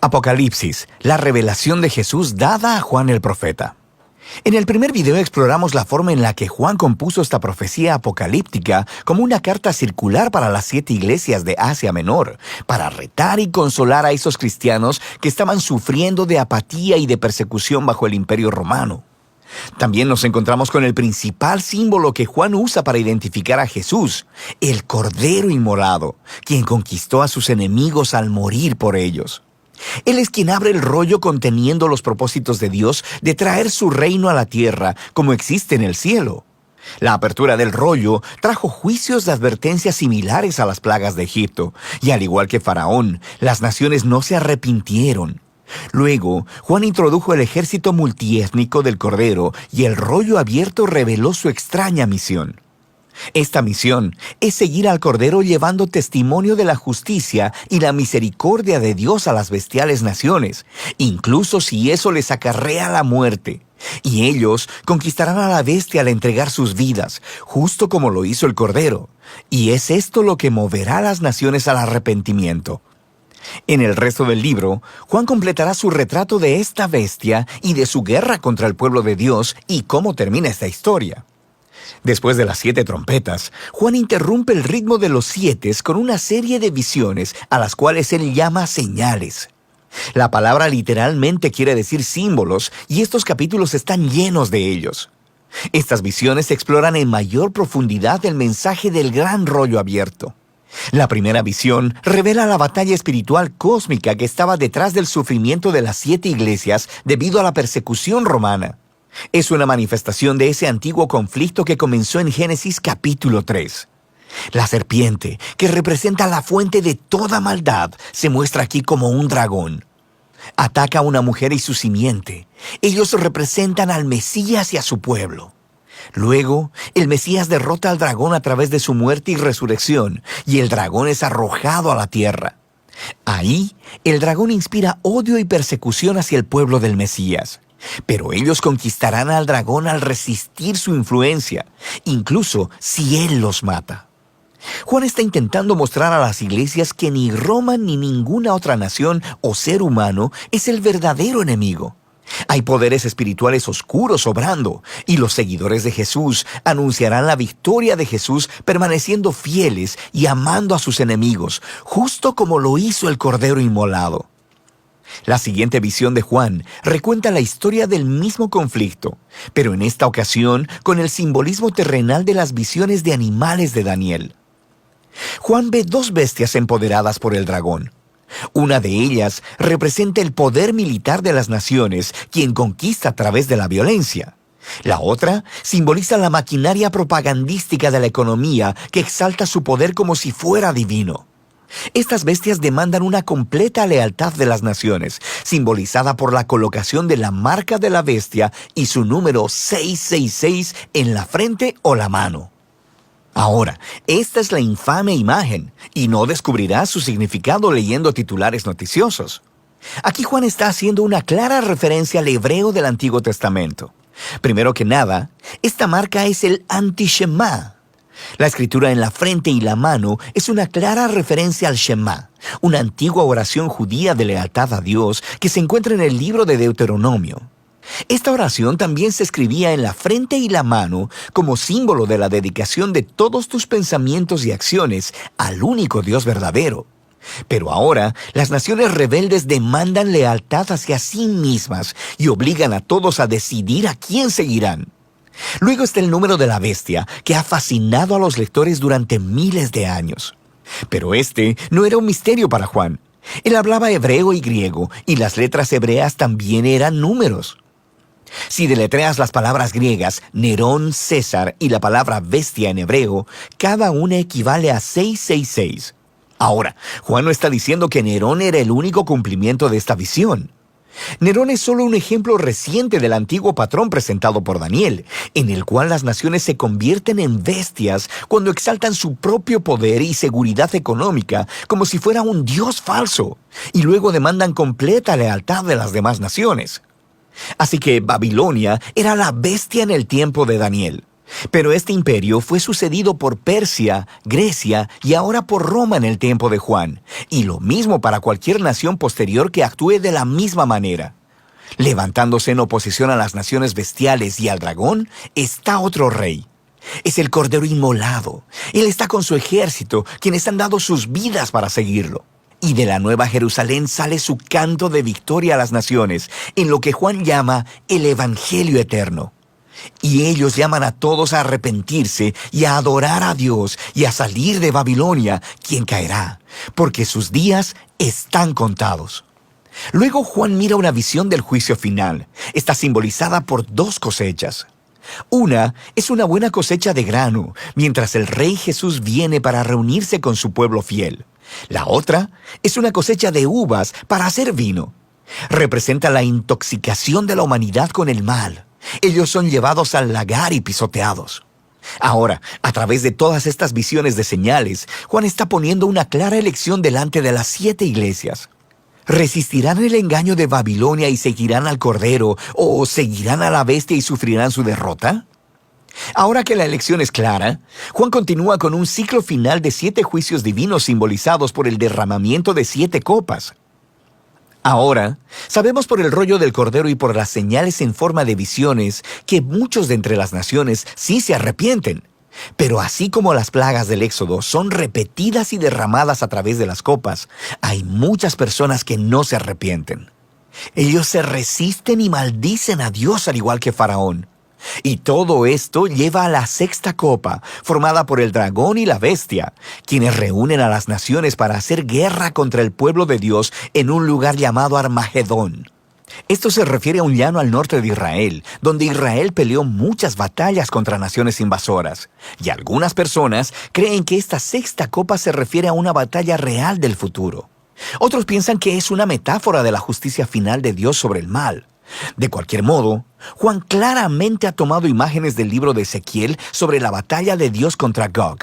Apocalipsis, la revelación de Jesús dada a Juan el profeta. En el primer video exploramos la forma en la que Juan compuso esta profecía apocalíptica como una carta circular para las 7 iglesias de Asia Menor, para retar y consolar a esos cristianos que estaban sufriendo de apatía y de persecución bajo el Imperio Romano. También nos encontramos con el principal símbolo que Juan usa para identificar a Jesús, el Cordero Inmolado, quien conquistó a sus enemigos al morir por ellos. Él es quien abre el rollo conteniendo los propósitos de Dios de traer su reino a la tierra como existe en el cielo. La apertura del rollo trajo juicios de advertencia similares a las plagas de Egipto, y al igual que Faraón, las naciones no se arrepintieron. Luego, Juan introdujo el ejército multiétnico del Cordero y el rollo abierto reveló su extraña misión. Esta misión es seguir al Cordero llevando testimonio de la justicia y la misericordia de Dios a las bestiales naciones, incluso si eso les acarrea la muerte. Y ellos conquistarán a la bestia al entregar sus vidas, justo como lo hizo el Cordero. Y es esto lo que moverá a las naciones al arrepentimiento. En el resto del libro, Juan completará su retrato de esta bestia y de su guerra contra el pueblo de Dios y cómo termina esta historia. Después de las 7 trompetas, Juan interrumpe el ritmo de los 7 con una serie de visiones a las cuales él llama señales. La palabra literalmente quiere decir símbolos y estos capítulos están llenos de ellos. Estas visiones exploran en mayor profundidad el mensaje del gran rollo abierto. La primera visión revela la batalla espiritual cósmica que estaba detrás del sufrimiento de las 7 iglesias debido a la persecución romana. Es una manifestación de ese antiguo conflicto que comenzó en Génesis capítulo 3. La serpiente, que representa la fuente de toda maldad, se muestra aquí como un dragón. Ataca a una mujer y su simiente. Ellos representan al Mesías y a su pueblo. Luego, el Mesías derrota al dragón a través de su muerte y resurrección, y el dragón es arrojado a la tierra. Ahí, el dragón inspira odio y persecución hacia el pueblo del Mesías. Pero ellos conquistarán al dragón al resistir su influencia, incluso si él los mata. Juan está intentando mostrar a las iglesias que ni Roma ni ninguna otra nación o ser humano es el verdadero enemigo. Hay poderes espirituales oscuros obrando, y los seguidores de Jesús anunciarán la victoria de Jesús permaneciendo fieles y amando a sus enemigos, justo como lo hizo el Cordero Inmolado. La siguiente visión de Juan recuenta la historia del mismo conflicto, pero en esta ocasión con el simbolismo terrenal de las visiones de animales de Daniel. Juan ve 2 bestias empoderadas por el dragón. Una de ellas representa el poder militar de las naciones, quien conquista a través de la violencia. La otra simboliza la maquinaria propagandística de la economía que exalta su poder como si fuera divino. Estas bestias demandan una completa lealtad de las naciones, simbolizada por la colocación de la marca de la bestia y su número 666 en la frente o la mano. Ahora, esta es la infame imagen, y no descubrirás su significado leyendo titulares noticiosos. Aquí Juan está haciendo una clara referencia al hebreo del Antiguo Testamento. Primero que nada, esta marca es el Anti-Shema. La escritura en la frente y la mano es una clara referencia al Shema, una antigua oración judía de lealtad a Dios que se encuentra en el libro de Deuteronomio. Esta oración también se escribía en la frente y la mano como símbolo de la dedicación de todos tus pensamientos y acciones al único Dios verdadero. Pero ahora, las naciones rebeldes demandan lealtad hacia sí mismas y obligan a todos a decidir a quién seguirán. Luego está el número de la bestia, que ha fascinado a los lectores durante miles de años. Pero este no era un misterio para Juan. Él hablaba hebreo y griego, y las letras hebreas también eran números. Si deletreas las palabras griegas Nerón, César y la palabra bestia en hebreo, cada una equivale a 666. Ahora, Juan no está diciendo que Nerón era el único cumplimiento de esta visión. Nerón es solo un ejemplo reciente del antiguo patrón presentado por Daniel, en el cual las naciones se convierten en bestias cuando exaltan su propio poder y seguridad económica como si fuera un dios falso, y luego demandan completa lealtad de las demás naciones. Así que Babilonia era la bestia en el tiempo de Daniel. Pero este imperio fue sucedido por Persia, Grecia y ahora por Roma en el tiempo de Juan, y lo mismo para cualquier nación posterior que actúe de la misma manera. Levantándose en oposición a las naciones bestiales y al dragón, está otro rey. Es el Cordero Inmolado. Él está con su ejército, quienes han dado sus vidas para seguirlo. Y de la Nueva Jerusalén sale su canto de victoria a las naciones, en lo que Juan llama el Evangelio Eterno. Y ellos llaman a todos a arrepentirse y a adorar a Dios y a salir de Babilonia, quien caerá, porque sus días están contados. Luego Juan mira una visión del juicio final. Está simbolizada por dos cosechas. Una es una buena cosecha de grano, mientras el Rey Jesús viene para reunirse con su pueblo fiel. La otra es una cosecha de uvas para hacer vino. Representa la intoxicación de la humanidad con el mal. Ellos son llevados al lagar y pisoteados. Ahora, a través de todas estas visiones de señales, Juan está poniendo una clara elección delante de las 7 iglesias. ¿Resistirán el engaño de Babilonia y seguirán al Cordero, o seguirán a la bestia y sufrirán su derrota? Ahora que la elección es clara, Juan continúa con un ciclo final de 7 juicios divinos simbolizados por el derramamiento de 7 copas. Ahora, sabemos por el rollo del Cordero y por las señales en forma de visiones que muchos de entre las naciones sí se arrepienten. Pero así como las plagas del Éxodo son repetidas y derramadas a través de las copas, hay muchas personas que no se arrepienten. Ellos se resisten y maldicen a Dios al igual que Faraón. Y todo esto lleva a la 6ª copa, formada por el dragón y la bestia, quienes reúnen a las naciones para hacer guerra contra el pueblo de Dios en un lugar llamado Armagedón. Esto se refiere a un llano al norte de Israel, donde Israel peleó muchas batallas contra naciones invasoras. Y algunas personas creen que esta 6ª copa se refiere a una batalla real del futuro. Otros piensan que es una metáfora de la justicia final de Dios sobre el mal. De cualquier modo, Juan claramente ha tomado imágenes del libro de Ezequiel sobre la batalla de Dios contra Gog.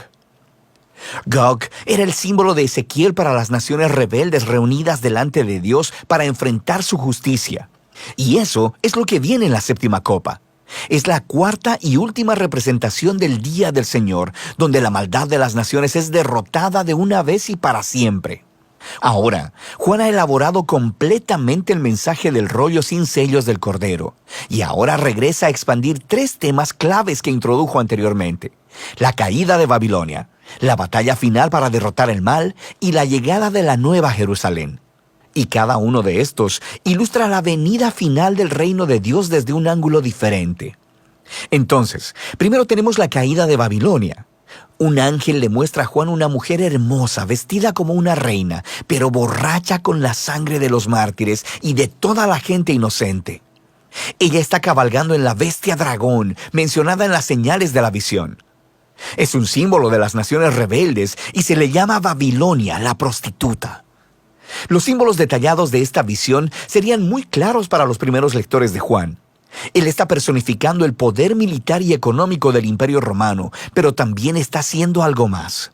Gog era el símbolo de Ezequiel para las naciones rebeldes reunidas delante de Dios para enfrentar su justicia. Y eso es lo que viene en la 7ª copa. Es la 4ª y última representación del día del Señor, donde la maldad de las naciones es derrotada de una vez y para siempre. Ahora, Juan ha elaborado completamente el mensaje del rollo sin sellos del Cordero, y ahora regresa a expandir 3 temas claves que introdujo anteriormente: la caída de Babilonia, la batalla final para derrotar el mal y la llegada de la Nueva Jerusalén. Y cada uno de estos ilustra la venida final del reino de Dios desde un ángulo diferente. Entonces, primero tenemos la caída de Babilonia. Un ángel le muestra a Juan una mujer hermosa, vestida como una reina, pero borracha con la sangre de los mártires y de toda la gente inocente. Ella está cabalgando en la bestia dragón, mencionada en las señales de la visión. Es un símbolo de las naciones rebeldes y se le llama Babilonia, la prostituta. Los símbolos detallados de esta visión serían muy claros para los primeros lectores de Juan. Él está personificando el poder militar y económico del Imperio Romano, pero también está haciendo algo más.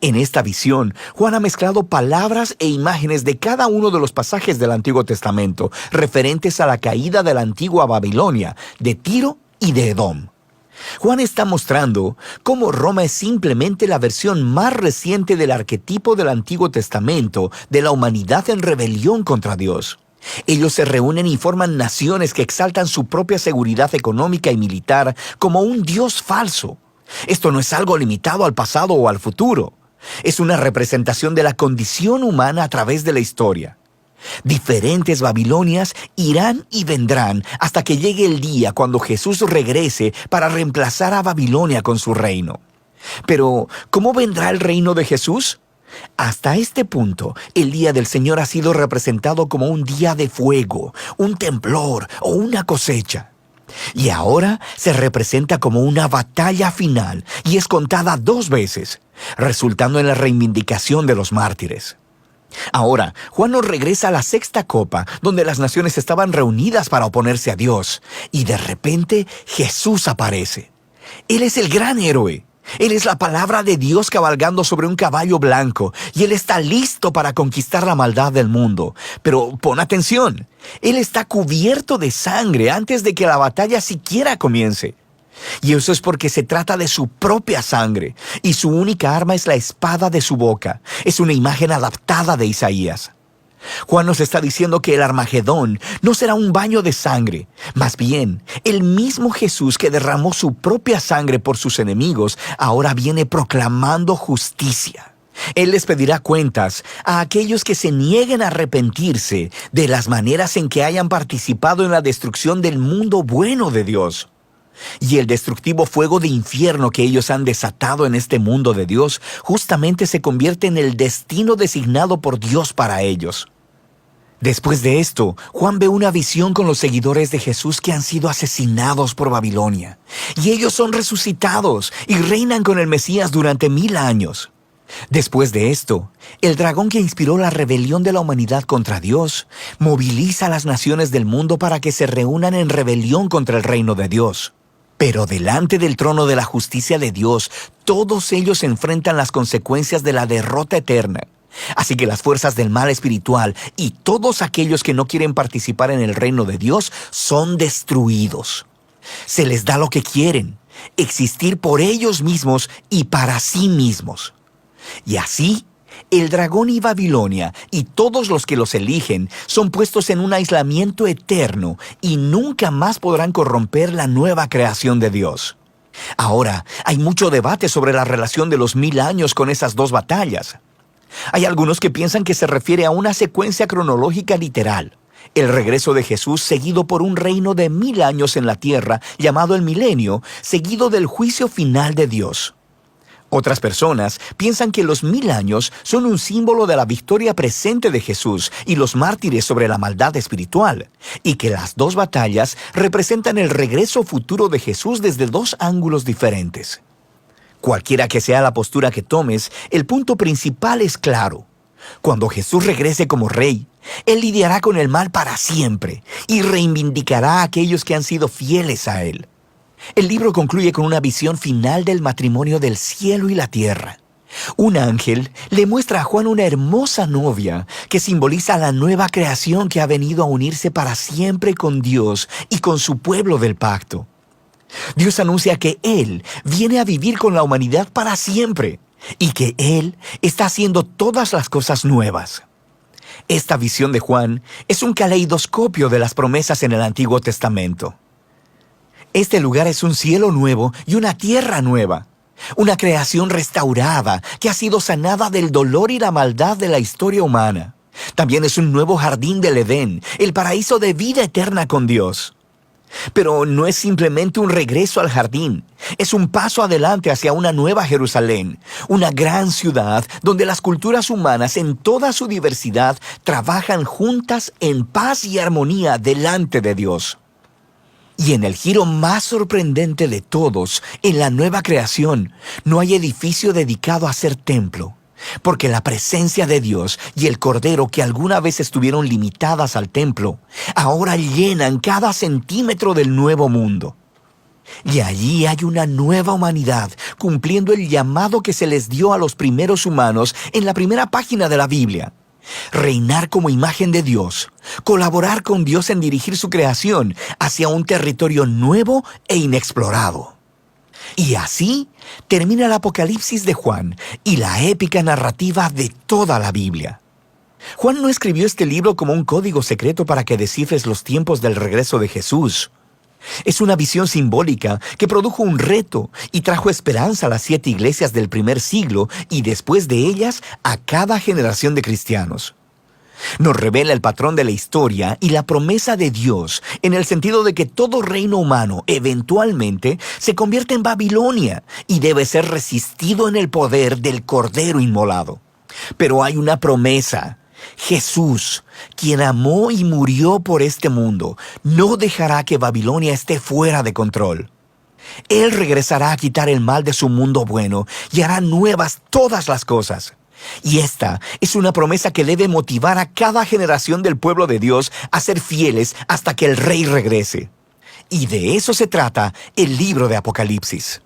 En esta visión, Juan ha mezclado palabras e imágenes de cada uno de los pasajes del Antiguo Testamento, referentes a la caída de la antigua Babilonia, de Tiro y de Edom. Juan está mostrando cómo Roma es simplemente la versión más reciente del arquetipo del Antiguo Testamento de la humanidad en rebelión contra Dios. Ellos se reúnen y forman naciones que exaltan su propia seguridad económica y militar como un Dios falso. Esto no es algo limitado al pasado o al futuro. Es una representación de la condición humana a través de la historia. Diferentes Babilonias irán y vendrán hasta que llegue el día cuando Jesús regrese para reemplazar a Babilonia con su reino. Pero, ¿cómo vendrá el reino de Jesús? Hasta este punto, el día del Señor ha sido representado como un día de fuego, un temblor o una cosecha. Y ahora se representa como una batalla final y es contada 2 veces, resultando en la reivindicación de los mártires. Ahora, Juan nos regresa a la 6ª copa, donde las naciones estaban reunidas para oponerse a Dios, y de repente Jesús aparece. Él es el gran héroe. Él es la palabra de Dios cabalgando sobre un caballo blanco, y Él está listo para conquistar la maldad del mundo. Pero pon atención, Él está cubierto de sangre antes de que la batalla siquiera comience. Y eso es porque se trata de su propia sangre, y su única arma es la espada de su boca. Es una imagen adaptada de Isaías. Juan nos está diciendo que el Armagedón no será un baño de sangre. Más bien, el mismo Jesús que derramó su propia sangre por sus enemigos, ahora viene proclamando justicia. Él les pedirá cuentas a aquellos que se nieguen a arrepentirse de las maneras en que hayan participado en la destrucción del mundo bueno de Dios. Y el destructivo fuego de infierno que ellos han desatado en este mundo de Dios justamente se convierte en el destino designado por Dios para ellos. Después de esto, Juan ve una visión con los seguidores de Jesús que han sido asesinados por Babilonia. Y ellos son resucitados y reinan con el Mesías durante 1000 años. Después de esto, el dragón que inspiró la rebelión de la humanidad contra Dios moviliza a las naciones del mundo para que se reúnan en rebelión contra el reino de Dios. Pero delante del trono de la justicia de Dios, todos ellos enfrentan las consecuencias de la derrota eterna. Así que las fuerzas del mal espiritual y todos aquellos que no quieren participar en el reino de Dios son destruidos. Se les da lo que quieren, existir por ellos mismos y para sí mismos. Y así, el dragón y Babilonia y todos los que los eligen son puestos en un aislamiento eterno y nunca más podrán corromper la nueva creación de Dios. Ahora, hay mucho debate sobre la relación de los 1000 años con esas dos batallas. Hay algunos que piensan que se refiere a una secuencia cronológica literal. El regreso de Jesús seguido por un reino de 1000 años en la tierra llamado el milenio, seguido del juicio final de Dios. Otras personas piensan que los 1000 años son un símbolo de la victoria presente de Jesús y los mártires sobre la maldad espiritual, y que las dos batallas representan el regreso futuro de Jesús desde dos ángulos diferentes. Cualquiera que sea la postura que tomes, el punto principal es claro. Cuando Jesús regrese como rey, Él lidiará con el mal para siempre y reivindicará a aquellos que han sido fieles a Él. El libro concluye con una visión final del matrimonio del cielo y la tierra. Un ángel le muestra a Juan una hermosa novia que simboliza la nueva creación que ha venido a unirse para siempre con Dios y con su pueblo del pacto. Dios anuncia que Él viene a vivir con la humanidad para siempre y que Él está haciendo todas las cosas nuevas. Esta visión de Juan es un caleidoscopio de las promesas en el Antiguo Testamento. Este lugar es un cielo nuevo y una tierra nueva, una creación restaurada que ha sido sanada del dolor y la maldad de la historia humana. También es un nuevo jardín del Edén, el paraíso de vida eterna con Dios. Pero no es simplemente un regreso al jardín, es un paso adelante hacia una nueva Jerusalén, una gran ciudad donde las culturas humanas en toda su diversidad trabajan juntas en paz y armonía delante de Dios. Y en el giro más sorprendente de todos, en la nueva creación, no hay edificio dedicado a ser templo, porque la presencia de Dios y el Cordero que alguna vez estuvieron limitadas al templo, ahora llenan cada centímetro del nuevo mundo. Y allí hay una nueva humanidad, cumpliendo el llamado que se les dio a los primeros humanos en la primera página de la Biblia. Reinar como imagen de Dios, colaborar con Dios en dirigir su creación hacia un territorio nuevo e inexplorado. Y así termina el Apocalipsis de Juan y la épica narrativa de toda la Biblia. Juan no escribió este libro como un código secreto para que descifres los tiempos del regreso de Jesús. Es una visión simbólica que produjo un reto y trajo esperanza a las 7 iglesias del primer siglo y después de ellas a cada generación de cristianos. Nos revela el patrón de la historia y la promesa de Dios en el sentido de que todo reino humano eventualmente se convierte en Babilonia y debe ser resistido en el poder del Cordero inmolado. Pero hay una promesa. Jesús, quien amó y murió por este mundo, no dejará que Babilonia esté fuera de control. Él regresará a quitar el mal de su mundo bueno y hará nuevas todas las cosas. Y esta es una promesa que debe motivar a cada generación del pueblo de Dios a ser fieles hasta que el Rey regrese. Y de eso se trata el libro de Apocalipsis.